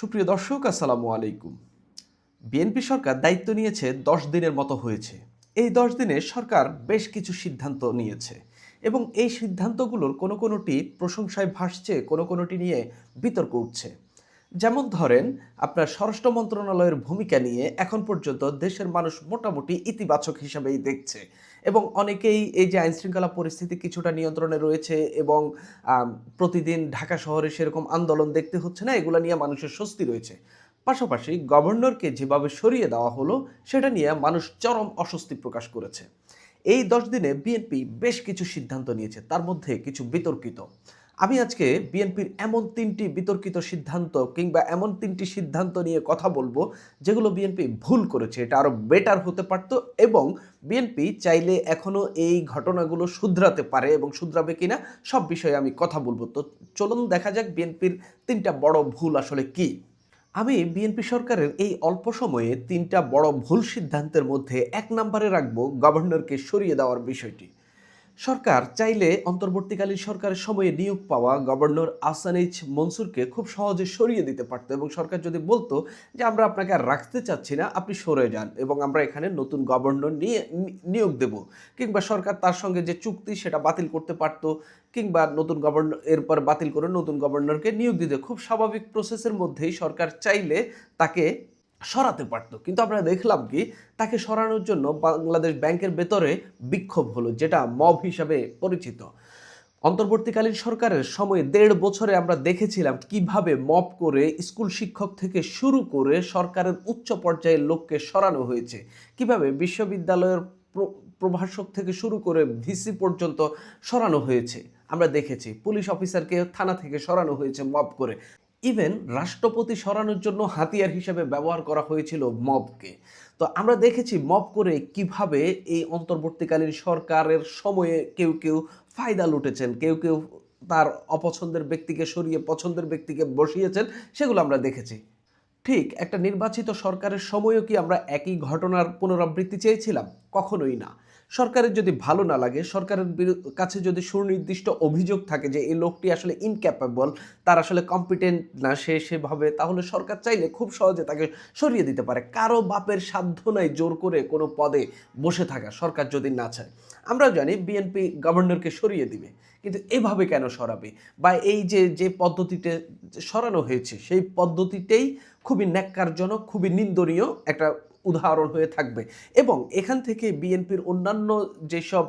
সুপ্রিয় দর্শক আসসালামু আলাইকুম। বিএনপি সরকার দায়িত্ব নিয়েছে ১০ দিনের মতো হয়েছে। এই ১০ দিনে সরকার বেশ কিছু সিদ্ধান্ত নিয়েছে এবং এই সিদ্ধান্তগুলোর কোনোটি প্রশংসায় ভাসছে, কোনোটি নিয়ে বিতর্ক উঠছে। যেমন ধরেন, আপনার স্বরাষ্ট্র মন্ত্রণালয়ের ভূমিকা নিয়ে এখন পর্যন্ত দেশের মানুষ মোটামুটি ইতিবাচক হিসাবেই দেখছে এবং অনেকেই এই যে আইনশৃঙ্খলা পরিস্থিতি কিছুটা নিয়ন্ত্রণে রয়েছে এবং আম প্রতিদিন ঢাকা শহরে সেরকম আন্দোলন দেখতে হচ্ছে না, এগুলা নিয়ে মানুষের স্বস্তি রয়েছে। পাশাপাশি গভর্নরকে যেভাবে সরিয়ে দেওয়া হলো, সেটা নিয়ে মানুষ চরম অস্বস্তি প্রকাশ করেছে। এই ১০ দিনে বিএনপি বেশ কিছু সিদ্ধান্ত নিয়েছে, তার মধ্যে কিছু বিতর্কিত। আমি আজকে বিএনপির এমন ৩টি বিতর্কিত সিদ্ধান্ত কিংবা এমন ৩টি সিদ্ধান্ত নিয়ে কথা বলবো, যেগুলো বিএনপি ভুল করেছে, এটা আরও বেটার হতে পারত এবং বিএনপি চাইলে এখনও এই ঘটনাগুলো শুধরাতে পারে এবং শুধরাবে কিনা সব বিষয়ে আমি কথা বলবো। তো চলুন দেখা যাক বিএনপির ৩টা বড় ভুল আসলে কী। আমি বিএনপি সরকারের এই অল্প সময়ে ৩টা বড় ভুল সিদ্ধান্তের মধ্যে ১ নম্বরে রাখবো গভর্নরকে সরিয়ে দেওয়ার বিষয়টি। সরকার চাইলে অন্তর্বর্তীকালীন সরকারের সময়ে নিয়োগ পাওয়া গভর্নর আহসান এইচ মনসুরকে খুব সহজে সরিয়ে দিতে পারত এবং সরকার যদি বলতো যে আমরা আপনাকে আর রাখতে চাচ্ছি না, আপনি সরে যান এবং আমরা এখানে নতুন গভর্নর নিয়োগ দেব, কিংবা সরকার তার সঙ্গে যে চুক্তি সেটা বাতিল করতে পারত, কিংবা নতুন গভর্নর এরপর বাতিল করে নতুন গভর্নরকে নিয়োগ দিতে খুব স্বাভাবিক প্রসেসের মধ্যেই সরকার চাইলে তাকে সরাতে পারত। কিন্তু আমরা দেখলাম কি, তাকে সরানোর জন্য বাংলাদেশ ব্যাংকের ভেতরে বিক্ষোভ হলো, যেটা মব হিসাবে পরিচিত। অন্তর্বর্তীকালীন সরকারের সময়ে ১.৫ বছরে আমরা দেখেছিলাম কিভাবে মব করে স্কুল শিক্ষক থেকে শুরু করে সরকারের উচ্চ পর্যায়ের লোককে সরানো হয়েছে, কিভাবে বিশ্ববিদ্যালয়ের প্রভাষক থেকে শুরু করে ভিসি পর্যন্ত সরানো হয়েছে। আমরা দেখেছি পুলিশ অফিসারকে থানা থেকে সরানো হয়েছে মব করে। ইভেন রাষ্ট্রপতি সরানোর জন্য হাতিয়ার হিসেবে ব্যবহার করা হয়েছিল মবকে। তো আমরা দেখেছি মব করে কিভাবে এই অন্তর্বর্তীকালীন সরকারের সময়ে কেউ ফায়দা লুটেছেন, কেউ তার অপছন্দের ব্যক্তিকে সরিয়ে পছন্দের ব্যক্তিকে বসিয়েছেন, সেগুলো আমরা দেখেছি। ঠিক একটা নির্বাচিত সরকারের সময়ও কি আমরা একই ঘটনার পুনরাবৃত্তি চেয়েছিলাম? কখনোই না। সরকারের যদি ভালো না লাগে, সরকারের কাছে যদি সুনির্দিষ্ট অভিযোগ থাকে যে এই লোকটি আসলে ইনক্যাপেবল, তার আসলে কম্পিটেন্ট না সে সেভাবে, তাহলে সরকার চাইলে খুব সহজে তাকে সরিয়ে দিতে পারে। কারো বাপের সাধ্য নাই জোর করে কোনো পদে বসে থাকা, সরকার যদি না চায়। আমরা জানি বিএনপি গভর্নরকে সরিয়ে দিবে, কিন্তু এভাবে কেন সরাবে? বা এই যে পদ্ধতিতে সরানো হয়েছে, সেই পদ্ধতিতেই খুবই ন্যাক্কারজনক, খুবই নিন্দনীয় একটা উদাহরণ হয়ে থাকবে এবং এখান থেকে বিএনপির অন্যান্য যেসব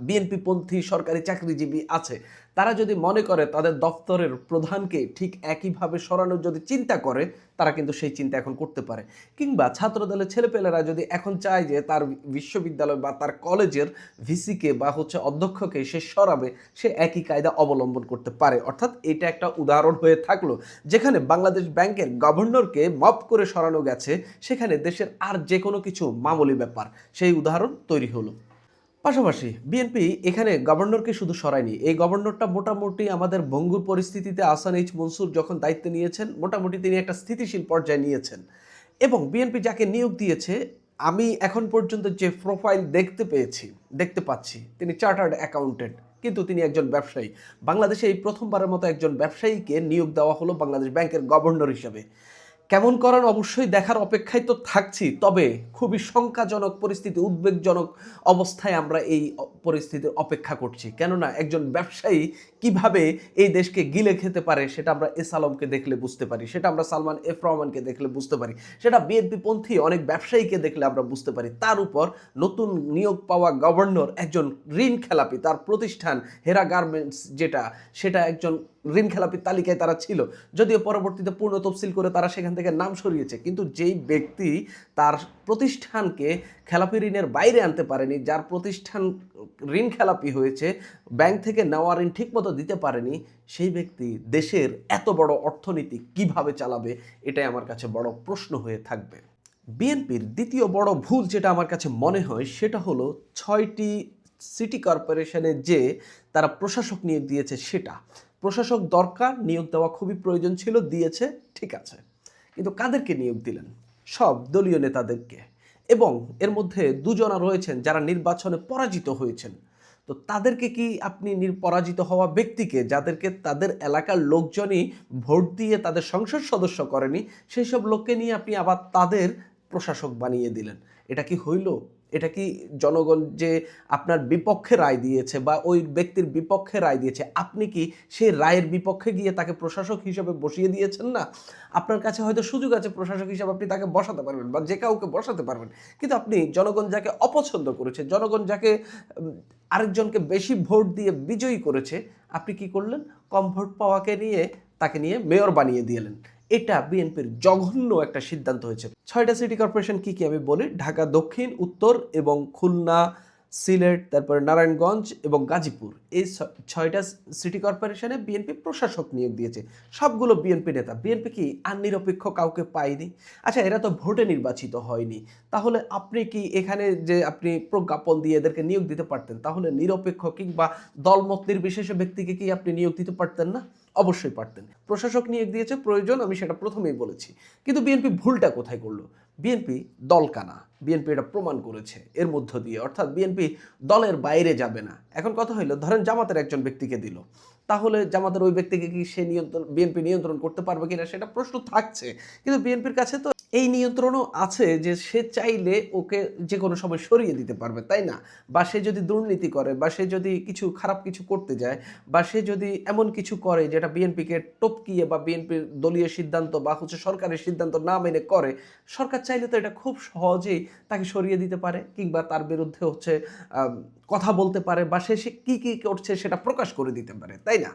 বিএনপিপন্থী সরকারি চাকরিজীবী আছে, তারা যদি মনে করে তাদের দপ্তরের প্রধানকে ঠিক একইভাবে সরানোর যদি চিন্তা করে, তারা কিন্তু সেই চিন্তা এখন করতে পারে। কিংবা ছাত্রদলের ছেলেপেলেরা যদি এখন চায় যে তার বিশ্ববিদ্যালয় বা তার কলেজের ভিসিকে বা অধ্যক্ষকে সে সরাবে, সে একই কায়দা অবলম্বন করতে পারে। অর্থাৎ এটা একটা উদাহরণ হয়ে থাকলো, যেখানে বাংলাদেশ ব্যাংকের গভর্নরকে মব করে সরানো গেছে, সেখানে দেশের আর যে কোনো কিছু মামুলি ব্যাপার, সেই উদাহরণ তৈরি হলো। পাশাপাশি বিএনপি এখানে গভর্নরকে শুধু সরায়নি, এই গভর্নরটা মোটামুটি আমাদের ভঙ্গুর পরিস্থিতিতে আহসান এইচ মনসুর যখন দায়িত্ব নিয়েছেন, মোটামুটি তিনি একটা স্থিতিশীল পর্যায়ে নিয়েছেন এবং বিএনপি যাকে নিয়োগ দিয়েছে, আমি এখন পর্যন্ত যে প্রোফাইল দেখতে পাচ্ছি, তিনি চার্টার্ড অ্যাকাউন্টেন্ট, কিন্তু তিনি একজন ব্যবসায়ী। বাংলাদেশে এই প্রথমবারের মতো একজন ব্যবসায়ীকে নিয়োগ দেওয়া হলো বাংলাদেশ ব্যাংকের গভর্নর হিসেবে। কেমন করেন অবশ্যই দেখার অপেক্ষায় তো থাকছি, তবে খুবই শঙ্কাজনক পরিস্থিতি, উদ্বেগজনক অবস্থায় আমরা এই পরিস্থিতির অপেক্ষা করছি। কেননা একজন ব্যবসায়ী কিভাবে এই দেশকে গিলে খেতে পারে, সেটা আমরা এস আলমকে দেখলে বুঝতে পারি, সেটা আমরা সালমান এফ রহমানকে দেখলে বুঝতে পারি, সেটা বিএনপিপন্থী অনেক ব্যবসায়ীকে দেখলে আমরা বুঝতে পারি। তার উপর নতুন নিয়োগ পাওয়া গভর্নর একজন ঋণ খেলাপি, তার প্রতিষ্ঠান হেরা গার্মেন্টস যেটা, সেটা একজন ঋণ খেলাপির তালিকায় তারা ছিল, যদিও পরবর্তীতে পূর্ণ তফসিল করে তারা সেখান থেকে নাম সরিয়েছে। কিন্তু যেই ব্যক্তি তার প্রতিষ্ঠানকে খেলাপি ঋণের বাইরে আনতে পারেনি, যার প্রতিষ্ঠান ঋণ খেলাপি হয়েছে, ব্যাংক থেকে নেওয়া ঋণ ঠিকমতো দিতে পারেনি, সেই ব্যক্তি দেশের এত বড় অর্থনীতি কিভাবে চালাবে, এটাই আমার কাছে বড় প্রশ্ন হয়ে থাকবে। বিএনপির দ্বিতীয় বড় ভুল যেটা আমার কাছে মনে হয়, সেটা হলো 6টি সিটি কর্পোরেশনে যে তারা প্রশাসক নিয়োগ দিয়েছে, সেটা প্রশাসক দরকার, নিয়োগ দেওয়া খুবই প্রয়োজন ছিল, দিয়েছে, ঠিক আছে, কিন্তু কাদেরকে নিয়োগ দিলেন? সব দলীয় নেতাদেরকে, এবং এর মধ্যে দুজনা রয়েছেন যারা নির্বাচনে পরাজিত হয়েছেন। তো তো তাদেরকে কি আপনি পরাজিত হওয়া ব্যক্তিকে, যাদেরকে তাদের এলাকার লোকজনই ভোট দিয়ে তাদের সংসদ সদস্য করেনি, সেই সব লোককে নিয়ে আপনি আবার তাদের প্রশাসক বানিয়ে দিলেন? এটা কি হইল? এটা কি জনগণ যে আপনার বিপক্ষে রায় দিয়েছে বা ওই ব্যক্তির বিপক্ষে রায় দিয়েছে, আপনি কি সেই রায়ের বিপক্ষে গিয়ে তাকে প্রশাসক হিসেবে বসিয়ে দিয়েছেন না? আপনার কাছে হয়তো সুযোগ আছে প্রশাসক হিসেবে আপনি তাকে বসাতে পারবেন বা যে কাউকে বসাতে পারবেন, কিন্তু আপনি জনগণ যাকে অপছন্দ করেছে, জনগণ যাকে আরেকজনকে বেশি ভোট দিয়ে বিজয়ী করেছে, আপনি কি করলেন? কম ভোট পাওয়াকে নিয়ে তাকে নিয়ে মেয়র বানিয়ে দিলেন। এটা বিএনপির জঘন্য একটা সিদ্ধান্ত হয়েছে। ৬টা সিটি কর্পোরেশন কি কি আমি বলি: ঢাকা দক্ষিণ, উত্তর এবং খুলনা, সিলেট, তারপরে নারায়ণগঞ্জ এবং গাজীপুর। এই ৬টা সিটি কর্পোরেশনে বিএনপি প্রশাসক নিয়োগ দিয়েছে, সবগুলো বিএনপি নেতা। বিএনপি কি আর নিরপেক্ষ কাউকে পায়নি? আচ্ছা, এরা তো ভোটে নির্বাচিত হয়নি, তাহলে আপনি কি এখানে যে আপনি প্রজ্ঞাপন দিয়ে এদেরকে নিয়োগ দিতে পারতেন? তাহলে নিরপেক্ষ কিংবা দলমত নির্বিশেষে ব্যক্তিকে কি আপনি নিয়োগ দিতে পারতেন না? অবশ্যই পারতেন। প্রশাসক নিয়োগ দিয়েছে প্রয়োজন, আমি সেটা প্রথমেই বলেছি। কিন্তু বিএনপি ভুলটা কোথায় করলো? বিএনপি দলকানা। বিএনপি এটা প্রমাণ করেছে এর মধ্য দিয়ে, অর্থাৎ বিএনপি দলের বাইরে যাবে না। এখন কথা হইলো, ধরেন জামাতের একজন ব্যক্তিকে দিল, তাহলে জামাতের ওই ব্যক্তিকে কি সে বিএনপি নিয়ন্ত্রণ করতে পারবে কিনা সেটা প্রশ্ন থাকছে। কিন্তু বিএনপির কাছে তো এই নিয়ন্ত্রণও আছে যে সে চাইলে ওকে যে কোনো সময় সরিয়ে দিতে পারবে, তাই না? বা সে যদি দুর্নীতি করে, বা সে যদি কিছু খারাপ কিছু করতে যায়, বা সে যদি এমন কিছু করে যেটা বিএনপিকে টপকিয়ে বা বিএনপির দলীয় সিদ্ধান্ত বা সরকারের সিদ্ধান্ত না মেনে করে, সরকার চাইলে তো এটা খুব সহজেই তাকে সরিয়ে দিতে পারে, কিংবা তার বিরুদ্ধে কথা বলতে পারে, বা সে কী কী করছে সেটা প্রকাশ করে দিতে পারে, তাই না?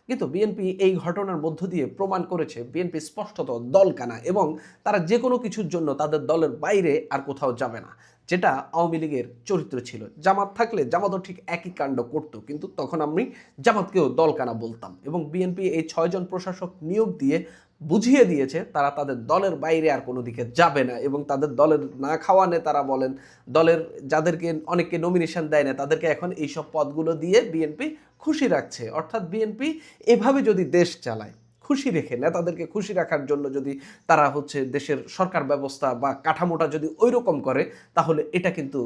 কিন্তু বিএনপি এই ঘটনার মধ্য দিয়ে প্রমাণ করেছে বিএনপি স্পষ্টত দলকানা, এবং তারা যে কোনো কিছুর জন্য তাদের দলের বাইরে আর কোথাও যাবে না, যেটা আওয়ামী লীগের চরিত্র ছিল। জামাত থাকলে জামাতও ঠিক একই কাণ্ড করত, কিন্তু তখন আমি জামাতকেও দলকানা বলতাম। এবং বিএনপি এই ৬জন প্রশাসক নিয়োগ দিয়ে বুঝিয়ে দিয়েছে তারা তাদের দলের বাইরে আর কোনো দিকে যাবে না, এবং তাদের দলের না খাওয়া নেতারা বলেন, দলের যাদেরকে অনেককে নমিনেশন দেয় না, তাদেরকে এখন এইসব পদগুলো দিয়ে বিএনপি খুশি রাখছে। অর্থাৎ বিএনপি এভাবে যদি দেশ চালায়, খুশি রেখে, নেতাদেরকে খুশি রাখার জন্য যদি তারা দেশের সরকার ব্যবস্থা বা কাঠামোটা যদি ওই রকম করে, তাহলে এটা কিন্তু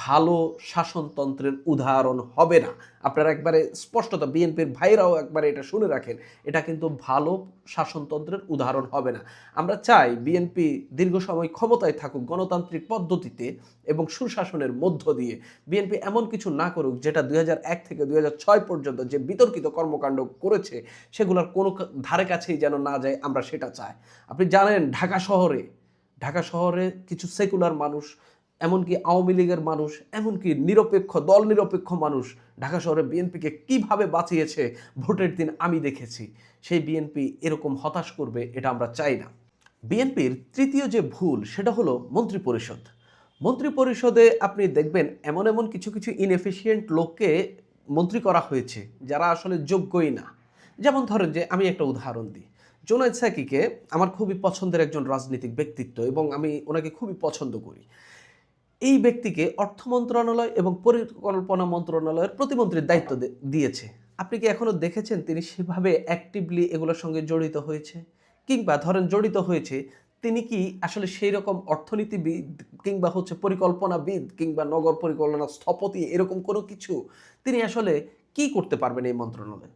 ভালো শাসনতন্ত্রের উদাহরণ হবে না। আপনারা একবারে স্পষ্টত বিএনপির ভাইরাও একবারে এটা শুনে রাখেন, এটা কিন্তু ভালো শাসনতন্ত্রের উদাহরণ হবে না। আমরা চাই বিএনপি দীর্ঘ সময় ক্ষমতায় থাকুক গণতান্ত্রিক পদ্ধতিতে এবং সুশাসনের মধ্য দিয়ে। বিএনপি এমন কিছু না করুক যেটা ২০০১ থেকে ২০০৬ পর্যন্ত যে বিতর্কিত কর্মকাণ্ড করেছে সেগুলোর কোনো ধারে কাছেই যেন না যায়, আমরা সেটা চাই। আপনি জানেন ঢাকা শহরে কিছু সেকুলার মানুষ, এমনকি আওয়ামী লীগের মানুষ, এমনকি দল নিরপেক্ষ মানুষ ঢাকা শহরে বিএনপিকে কিভাবে বাঁচিয়েছে ভোটের দিন আমি দেখেছি। সেই বিএনপি এরকম হতাশ করবে এটা আমরা চাই না। বিএনপির তৃতীয় যে ভুল সেটা হলো মন্ত্রিপরিষদ। মন্ত্রিপরিষদে আপনি দেখবেন এমন এমন কিছু কিছু ইনএফিশিয়েন্ট লোককে মন্ত্রী করা হয়েছে যারা আসলে যোগ্যই না। যেমন ধরেন যে আমি একটা উদাহরণ দিই, জোনায়েদ সাকিকে আমার খুবই পছন্দের একজন রাজনৈতিক ব্যক্তিত্ব, এবং আমি ওনাকে খুবই পছন্দ করি। এই ব্যক্তিকে অর্থ মন্ত্রণালয় এবং পরিকল্পনা মন্ত্রণালয়ের প্রতিমন্ত্রীর দায়িত্ব দিয়েছে। আপনি কি এখনো দেখেছেন তিনি সেভাবে অ্যাক্টিভলি এগুলোর সঙ্গে জড়িত হয়েছে? কিংবা ধরেন জড়িত হয়েছে, তিনি কি আসলে সেই রকম অর্থনীতিবিদ কিংবা পরিকল্পনাবিদ কিংবা নগর পরিকল্পনা স্থপতি এরকম কোনো কিছু তিনি আসলে কি করতে পারবেন এই মন্ত্রণালয়ে?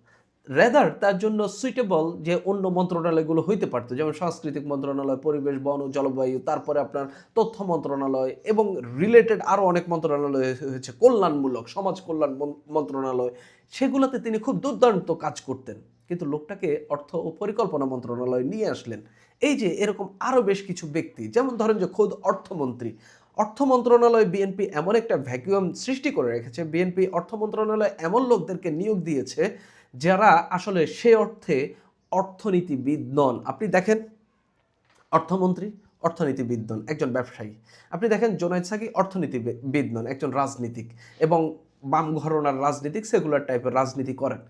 রেদার তার জন্য সুইটেবল যে অন্য মন্ত্রণালয়গুলো হইতে পারতো, যেমন সাংস্কৃতিক মন্ত্রণালয়, পরিবেশ, বন ও জলবায়ু, তারপরে আপনার তথ্য মন্ত্রণালয় এবং রিলেটেড আরও অনেক মন্ত্রণালয় হয়েছে, কল্যাণমূলক সমাজ কল্যাণ মন্ত্রণালয়, সেগুলোতে তিনি খুব দুর্দান্ত কাজ করতেন। কিন্তু লোকটাকে অর্থ ও পরিকল্পনা মন্ত্রণালয় নিয়ে আসলেন। এই যে এরকম আরও বেশ কিছু ব্যক্তি, যেমন ধরেন যে খোদ অর্থমন্ত্রী, অর্থ মন্ত্রণালয় বিএনপি এমন একটা ভ্যাকুয়াম সৃষ্টি করে রেখেছে। বিএনপি অর্থ মন্ত্রণালয় এমন লোকদেরকে নিয়োগ দিয়েছে যারা আসলে সে অর্থে অর্থনীতিবিদ নন। আপনি দেখেন অর্থমন্ত্রী অর্থনীতিবিদ নন, একজন ব্যবসায়ী। আপনি দেখেন জোনায়েদ সাকি অর্থনীতিবিদ নন, একজন রাজনীতিক, এবং বাম ঘরানার রাজনীতিক, সেকুলার টাইপের রাজনীতি করেন।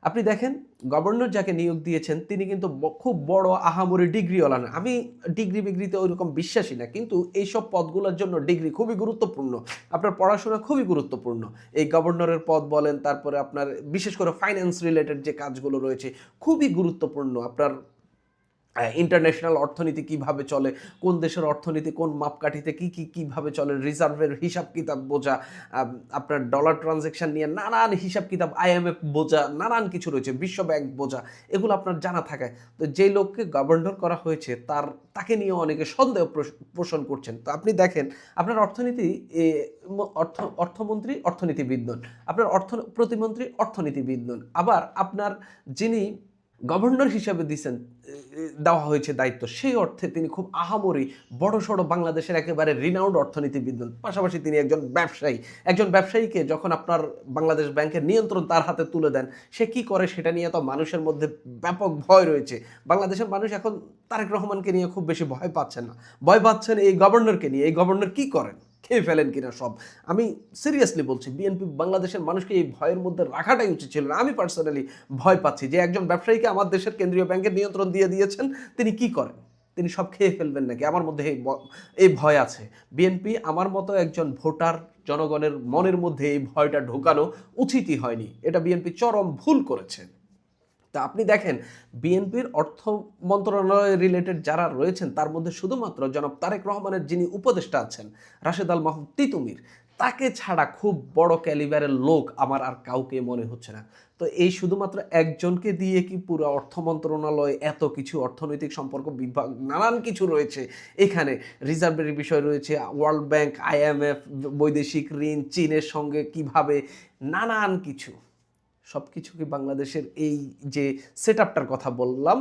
আপনি দেখেন গভর্নর যাকে নিয়োগ দিয়েছেন তিনি কিন্তু খুব বড় আহামরি ডিগ্রিওয়ালা না। আমি ডিগ্রিতে ওইরকম বিশ্বাসী না, কিন্তু এইসব পদগুলোর জন্য ডিগ্রি খুবই গুরুত্বপূর্ণ, আপনার পড়াশোনা খুবই গুরুত্বপূর্ণ। এই গভর্নরের পদ বলেন, তারপরে আপনার বিশেষ করে ফাইন্যান্স রিলেটেড যে কাজগুলো রয়েছে খুবই গুরুত্বপূর্ণ। আপনার ইন্টারন্যাশনাল অর্থনীতি কিভাবে চলে, কোন দেশের অর্থনীতি কোন মাপকাঠিতে কিভাবে চলে, রিজার্ভের হিসাব কিতাব বোঝা, আপনার ডলার ট্রানজ্যাকশন নিয়ে নানান হিসাব কিতাব, আইএমএফ বোঝা, নানান কিছু রয়েছে, বিশ্ব ব্যাংক বোঝা, এগুলো আপনার জানা থাকায় তো যে লোককে গভর্নর করা হয়েছে তাকে নিয়ে অনেকে সন্দেহ পোষণ করছেন। তো আপনি দেখেন আপনার অর্থনীতি অর্থমন্ত্রী অর্থনীতিবিদ নন, আপনার প্রতিমন্ত্রী অর্থনীতিবিদ নন, আবার আপনার যিনি গভর্নর হিসাবে দেওয়া হয়েছে দায়িত্ব, সেই অর্থে তিনি খুব আহামরি বড়সড় বাংলাদেশের একেবারে রিনাউন্ড অর্থনীতিবিদ নন। পাশাপাশি তিনি একজন ব্যবসায়ীকে যখন আপনার বাংলাদেশ ব্যাংকের নিয়ন্ত্রণ তার হাতে তুলে দেন, সে কি করে সেটা নিয়ে তো মানুষের মধ্যে ব্যাপক ভয় রয়েছে। বাংলাদেশের মানুষ এখন তারেক রহমানকে নিয়ে খুব বেশি ভয় পাচ্ছেন না, ভয় পাচ্ছেন এই গভর্নরকে নিয়ে। এই গভর্নর কি করেন, খেয়ে ফেলেন কিনা সব। আমি সিরিয়াসলি বলছি, বিএনপি বাংলাদেশের মানুষকে এই ভয়ের মধ্যে রাখাটাই উচিত ছিল না। আমি পার্সোনালি ভয় পাচ্ছি যে একজন ব্যবসায়ীকে আমার দেশের কেন্দ্রীয় ব্যাংকের নিয়ন্ত্রণ দিয়ে দিয়েছেন, তিনি কি করেন, তিনি সব খেয়ে ফেলবেন নাকি, আমার মধ্যে এই ভয় আছে। বিএনপি আমার মতো একজন ভোটার জনগণের মনের মধ্যে এই ভয়টা ঢোকানো উচিতই হয়নি, এটা বিএনপি চরম ভুল করেছে। তা আপনি দেখেন বিএনপির অর্থ মন্ত্রণালয় রিলেটেড যারা রয়েছেন তার মধ্যে শুধুমাত্র জনাব তারেক রহমানের যিনি উপদেষ্টা আছেন রাশেদ আল মাহমুদ তিতুমির, তাকে ছাড়া খুব বড় ক্যালিবারের লোক আমার আর কাউকে মনে হচ্ছে না। তো এই শুধুমাত্র একজনকে দিয়ে কি পুরো অর্থ মন্ত্রণালয়, এত কিছু অর্থনৈতিক সম্পর্ক বিভাগ, নানান কিছু রয়েছে এখানে, রিজার্ভের বিষয় রয়েছে, ওয়ার্ল্ড ব্যাংক, আইএমএফ, বৈদেশিক ঋণ, চীনের সঙ্গে কিভাবে, নানান কিছু, সব কিছু কি বাংলাদেশের এই যে সেট আপটার কথা বললাম,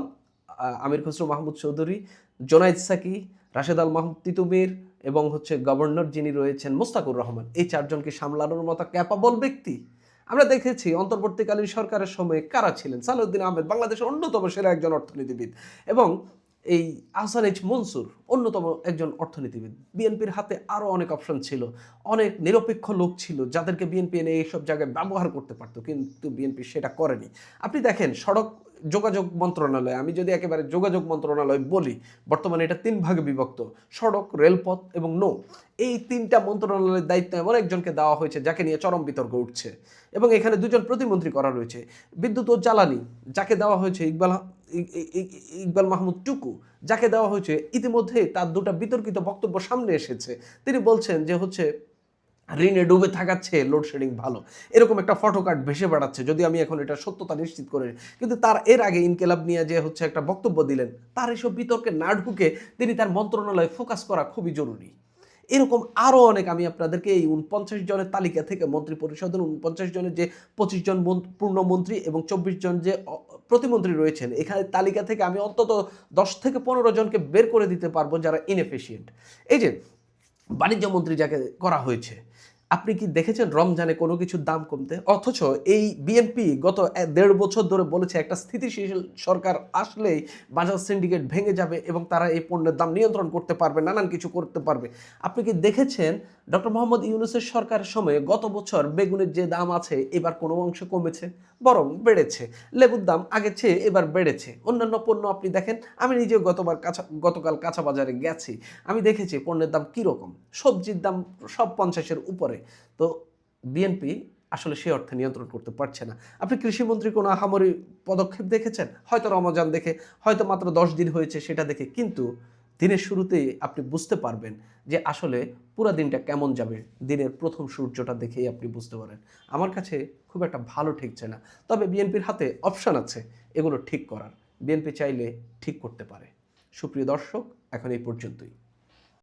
আমির খসরু মাহমুদ চৌধুরী, জোনায়েদ সাকি, রাশেদ আল মাহমুদ তিতুমির এবং গভর্নর যিনি রয়েছেন মোস্তাকুর রহমান, এই চারজনকে সামলানোর মতো ক্যাপাবল ব্যক্তি? আমরা দেখেছি অন্তর্বর্তীকালীন সরকারের সময় কারা ছিলেন। সালাউদ্দিন আহমেদ বাংলাদেশের অন্যতম সেরা একজন অর্থনীতিবিদ, এবং এই আহসান এইচ মনসুর অন্যতম একজন অর্থনীতিবিদ। বিএনপির হাতে আরও অনেক অপশন ছিল, অনেক নিরপেক্ষ লোক ছিল যাদেরকে বিএনপি এনে এইসব জায়গায় ব্যবহার করতে পারতো, কিন্তু বিএনপি সেটা করেনি। আপনি দেখেন সড়ক যোগাযোগ মন্ত্রণালয়, আমি যদি একেবারে যোগাযোগ মন্ত্রণালয় বলি, বর্তমানে এটা 3 ভাগে বিভক্ত, সড়ক, রেলপথ এবং নৌ। এই 3টা মন্ত্রণালয়ের দায়িত্ব এমন একজনকে দেওয়া হয়েছে যাকে নিয়ে চরম বিতর্ক উঠছে, এবং এখানে 2জন প্রতিমন্ত্রী করা রয়েছে। বিদ্যুৎ ও জ্বালানি যাকে দেওয়া হয়েছে ইকবাল মাহমুদ টুকু, যাকে দেওয়া হয়েছে ইতিমধ্যে তার 2টা বিতর্কিত বক্তব্য সামনে এসেছে। তিনি বলছেন যে ঋণে ডুবে থাকার চেয়ে লোডশেডিং ভালো, এরকম একটা ফটো কার্ড ভেসে বেড়াচ্ছে, যদি আমি এখন এটা সত্যতা নিশ্চিত করে, কিন্তু তার এর আগে ইনকেলাব নিয়ে যে একটা বক্তব্য দিলেন, তার এসব বিতর্কে না ঢুকে তিনি তার মন্ত্রণালয়ে ফোকাস করা খুবই জরুরি। এরকম আরও অনেক, আমি আপনাদেরকে এই 49 জনের তালিকা থেকে, মন্ত্রী পরিষদের 49 জনের যে 25 জন পূর্ণমন্ত্রী এবং 24 জন যে প্রতিমন্ত্রী রয়েছেন, এখানে তালিকা থেকে আমি অন্তত 10 থেকে 15 জনকে বের করে দিতে পারবো যারা ইনএফিশিয়েন্ট। এই যে বাণিজ্য মন্ত্রী যাকে করা হয়েছে, আপনি কি দেখেছেন রমজানে কোনো কিছুর দাম কমতে? অথচ এই বিএনপি গত 1.5 বছর ধরে বলেছে একটা স্থিতিশীল সরকার আসলেই বাজাজ সিন্ডিকেট ভেঙে যাবে এবং তারা এই পণ্যের দাম নিয়ন্ত্রণ করতে পারবে, নানান কিছু করতে পারবে। আপনি কি দেখেছেন ডক্টর মোহাম্মদ ইউনূসের সরকারের সময়ে গত বছর বেগুনের যে দাম আছে এবার কোনো অংশে কমেছে, বরং বেড়েছে। লেবুর দাম আগের চেয়ে এবার বেড়েছে। অন্যান্য পণ্য আপনি দেখেন, আমি নিজেও গতকাল কাঁচা বাজারে গেছি, আমি দেখেছি পণ্যের দাম কীরকম, সবজির দাম সব 50-এর উপরে। তো বিএনপি আসলে সে অর্থে নিয়ন্ত্রণ করতে পারছে না। আপনি কৃষিমন্ত্রী কোনো আহামরি পদক্ষেপ দেখেছেন? হয়তো রমজান দেখে, হয়তো মাত্র 10 দিন হয়েছে সেটা দেখে, কিন্তু দিনের শুরুতেই আপনি বুঝতে পারবেন যে আসলে পুরো দিনটা কেমন যাবে, দিনের প্রথম সূর্যটা দেখেই আপনি বুঝতে পারেন। আমার কাছে খুব একটা ভালো ঠেকছে না, তবে বিএনপির হাতে অপশান আছে এগুলো ঠিক করার, বিএনপি চাইলে ঠিক করতে পারে। সুপ্রিয় দর্শক, এখন এই পর্যন্তই।